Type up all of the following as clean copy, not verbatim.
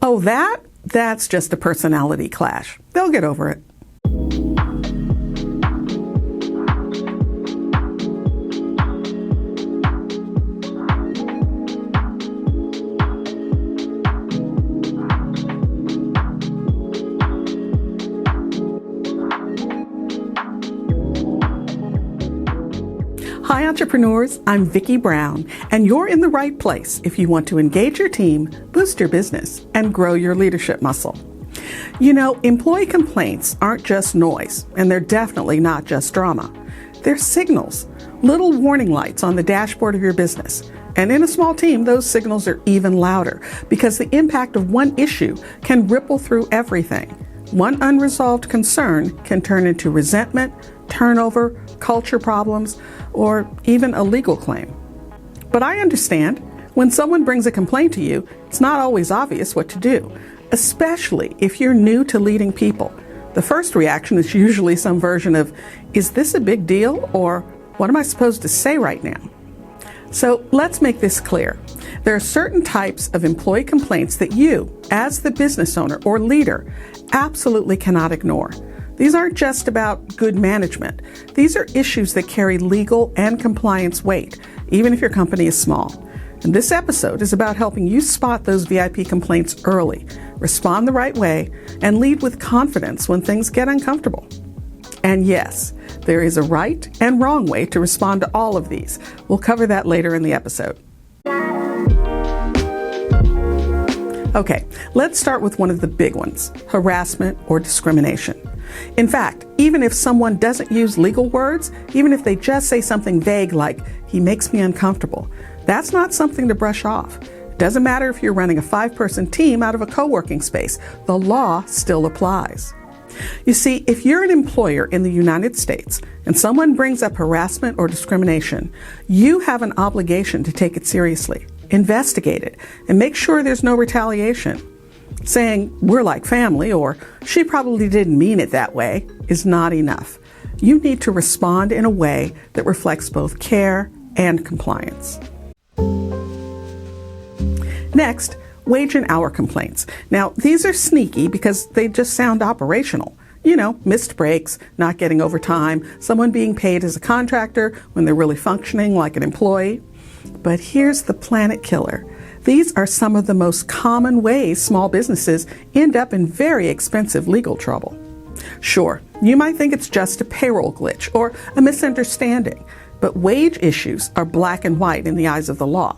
Oh, that's just a personality clash. They'll get over it. Hi entrepreneurs, I'm Vicky Brown, and you're in the right place if you want to engage your team, boost your business, and grow your leadership muscle. You know, employee complaints aren't just noise, and they're definitely not just drama. They're signals, little warning lights on the dashboard of your business. And in a small team, those signals are even louder because the impact of one issue can ripple through everything. One unresolved concern can turn into resentment, turnover, culture problems, or even a legal claim. But I understand when someone brings a complaint to you, it's not always obvious what to do, especially if you're new to leading people. The first reaction is usually some version of, is this a big deal? Or what am I supposed to say right now? So let's make this clear. There are certain types of employee complaints that you, as the business owner or leader, absolutely cannot ignore. These aren't just about good management. These are issues that carry legal and compliance weight, even if your company is small. And this episode is about helping you spot those VIP complaints early, respond the right way, and lead with confidence when things get uncomfortable. And yes, there is a right and wrong way to respond to all of these. We'll cover that later in the episode. Okay, let's start with one of the big ones, harassment or discrimination. In fact, even if someone doesn't use legal words, even if they just say something vague like, he makes me uncomfortable, that's not something to brush off. It doesn't matter if you're running a 5-person team out of a co-working space, the law still applies. You see, if you're an employer in the United States and someone brings up harassment or discrimination, you have an obligation to take it seriously, investigate it, and make sure there's no retaliation. Saying, we're like family, or she probably didn't mean it that way, is not enough. You need to respond in a way that reflects both care and compliance. Next, wage and hour complaints. Now, these are sneaky because they just sound operational. You know, missed breaks, not getting overtime, someone being paid as a contractor when they're really functioning like an employee. But here's the planet killer. These are some of the most common ways small businesses end up in very expensive legal trouble. Sure, you might think it's just a payroll glitch or a misunderstanding, but wage issues are black and white in the eyes of the law.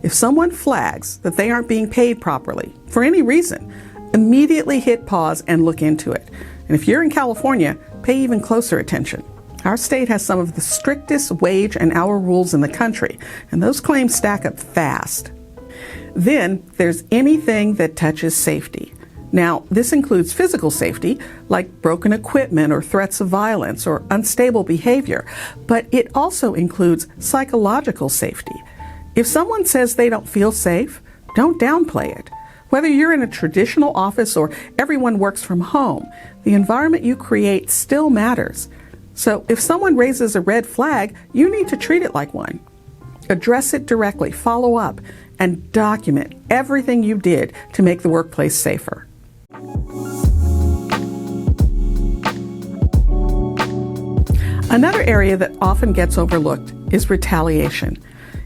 If someone flags that they aren't being paid properly for any reason, immediately hit pause and look into it. And if you're in California, pay even closer attention. Our state has some of the strictest wage and hour rules in the country, and those claims stack up fast. Then there's anything that touches safety. Now, this includes physical safety, like broken equipment or threats of violence or unstable behavior, but it also includes psychological safety. If someone says they don't feel safe, don't downplay it. Whether you're in a traditional office or everyone works from home, the environment you create still matters. So if someone raises a red flag, you need to treat it like one. Address it directly, follow up, and document everything you did to make the workplace safer. Another area that often gets overlooked is retaliation.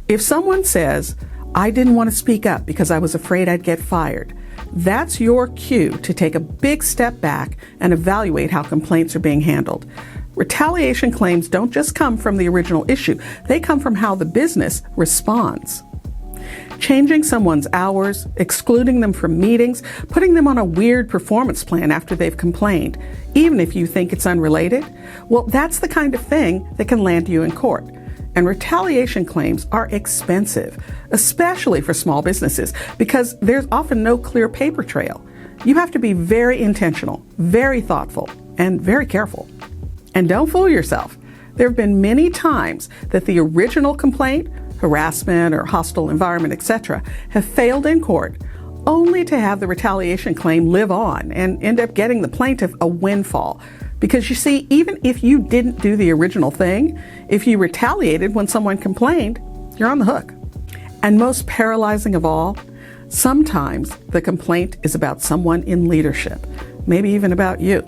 If someone says, I didn't want to speak up because I was afraid I'd get fired, that's your cue to take a big step back and evaluate how complaints are being handled. Retaliation claims don't just come from the original issue, they come from how the business responds. Changing someone's hours, excluding them from meetings, putting them on a weird performance plan after they've complained, even if you think it's unrelated, well, that's the kind of thing that can land you in court. And retaliation claims are expensive, especially for small businesses, because there's often no clear paper trail. You have to be very intentional, very thoughtful, and very careful. And don't fool yourself. There have been many times that the original complaint, harassment or hostile environment, etc., have failed in court, only to have the retaliation claim live on and end up getting the plaintiff a windfall. Because you see, even if you didn't do the original thing, if you retaliated when someone complained, you're on the hook. And most paralyzing of all, Sometimes the complaint is about someone in leadership, maybe even about you.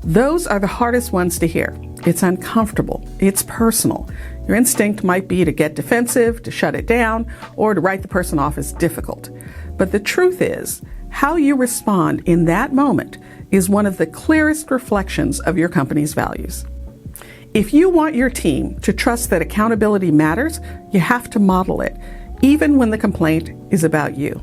Those are the hardest ones to hear. It's uncomfortable. It's personal. Your instinct might be to get defensive, to shut it down, or to write the person off as difficult. But the truth is, how you respond in that moment is one of the clearest reflections of your company's values. If you want your team to trust that accountability matters, you have to model it, even when the complaint is about you.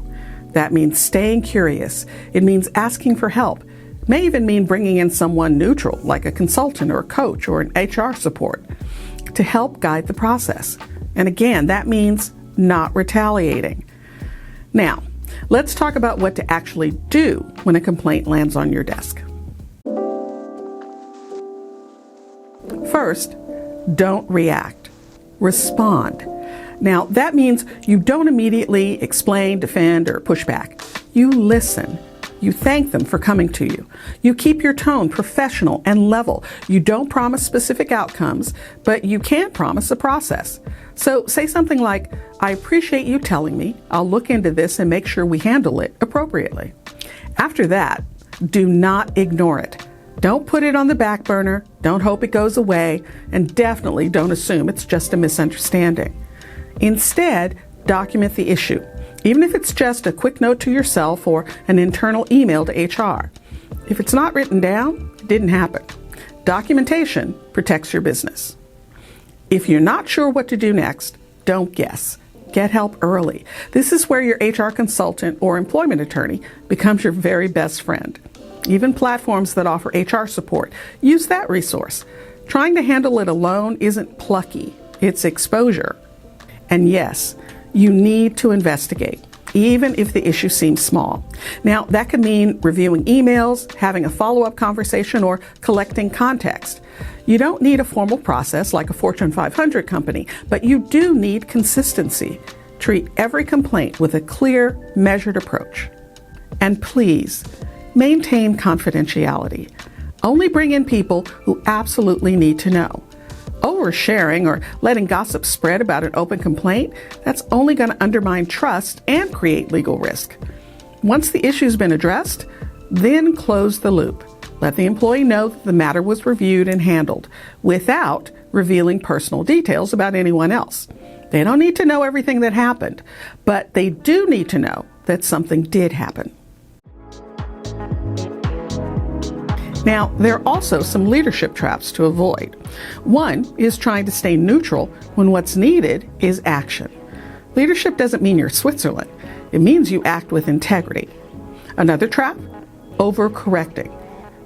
That means staying curious. It means asking for help. It may even mean bringing in someone neutral, like a consultant or a coach or an HR support, to help guide the process. And again, that means not retaliating. Now, let's talk about what to actually do when a complaint lands on your desk. First, don't react. Respond. Now, that means you don't immediately explain, defend, or push back. You listen. You thank them for coming to you. You keep your tone professional and level. You don't promise specific outcomes, but you can promise a process. So say something like, I appreciate you telling me. I'll look into this and make sure we handle it appropriately. After that, do not ignore it. Don't put it on the back burner. Don't hope it goes away. And definitely don't assume it's just a misunderstanding. Instead, document the issue, even if it's just a quick note to yourself or an internal email to HR. If it's not written down, it didn't happen. Documentation protects your business. If you're not sure what to do next, don't guess. Get help early. This is where your HR consultant or employment attorney becomes your very best friend. Even platforms that offer HR support, use that resource. Trying to handle it alone isn't plucky, it's exposure. And yes, you need to investigate, even if the issue seems small. Now, that could mean reviewing emails, having a follow-up conversation, or collecting context. You don't need a formal process like a Fortune 500 company, but you do need consistency. Treat every complaint with a clear, measured approach. And please, maintain confidentiality. Only bring in people who absolutely need to know. Oversharing or letting gossip spread about an open complaint, that's only going to undermine trust and create legal risk. Once the issue's been addressed, then close the loop. Let the employee know that the matter was reviewed and handled without revealing personal details about anyone else. They don't need to know everything that happened, but they do need to know that something did happen. Now, there are also some leadership traps to avoid. One is trying to stay neutral when what's needed is action. Leadership doesn't mean you're Switzerland. It means you act with integrity. Another trap, overcorrecting.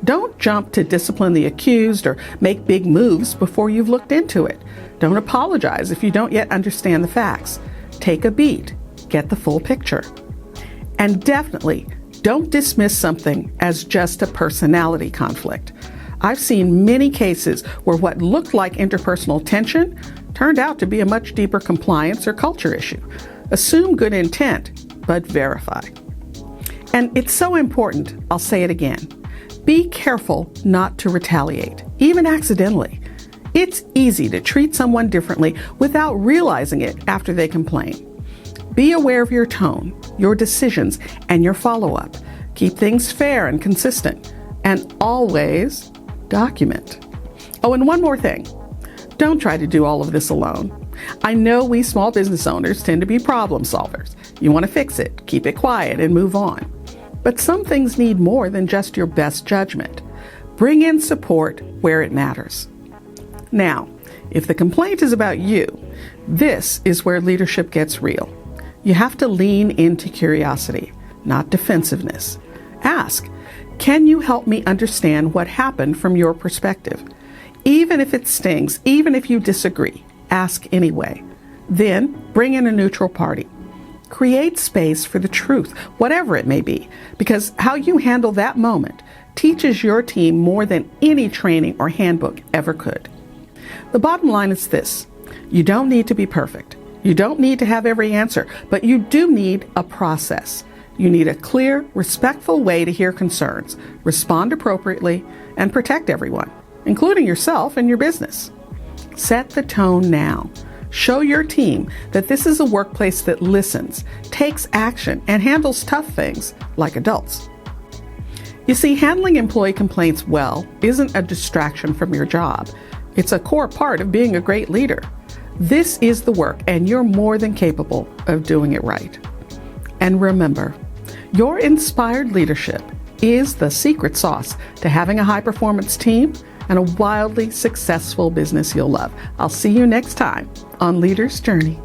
Don't jump to discipline the accused or make big moves before you've looked into it. Don't apologize if you don't yet understand the facts. Take a beat. Get the full picture. And definitely, don't dismiss something as just a personality conflict. I've seen many cases where what looked like interpersonal tension turned out to be a much deeper compliance or culture issue. Assume good intent, but verify. And it's so important, I'll say it again. Be careful not to retaliate, even accidentally. It's easy to treat someone differently without realizing it after they complain. Be aware of your tone, your decisions, and your follow-up. Keep things fair and consistent. And always document. Oh, and one more thing. Don't try to do all of this alone. I know we small business owners tend to be problem solvers. You want to fix it, keep it quiet, and move on. But some things need more than just your best judgment. Bring in support where it matters. Now, if the complaint is about you, this is where leadership gets real. You have to lean into curiosity, not defensiveness. Ask, can you help me understand what happened from your perspective? Even if it stings, even if you disagree, ask anyway. Then bring in a neutral party. Create space for the truth, whatever it may be, because how you handle that moment teaches your team more than any training or handbook ever could. The bottom line is this: you don't need to be perfect. You don't need to have every answer, but you do need a process. You need a clear, respectful way to hear concerns, respond appropriately, and protect everyone, including yourself and your business. Set the tone now. Show your team that this is a workplace that listens, takes action, and handles tough things like adults. You see, handling employee complaints well isn't a distraction from your job. It's a core part of being a great leader. This is the work, and you're more than capable of doing it right. And remember, your inspired leadership is the secret sauce to having a high-performance team and a wildly successful business you'll love. I'll see you next time on Leader's Journey.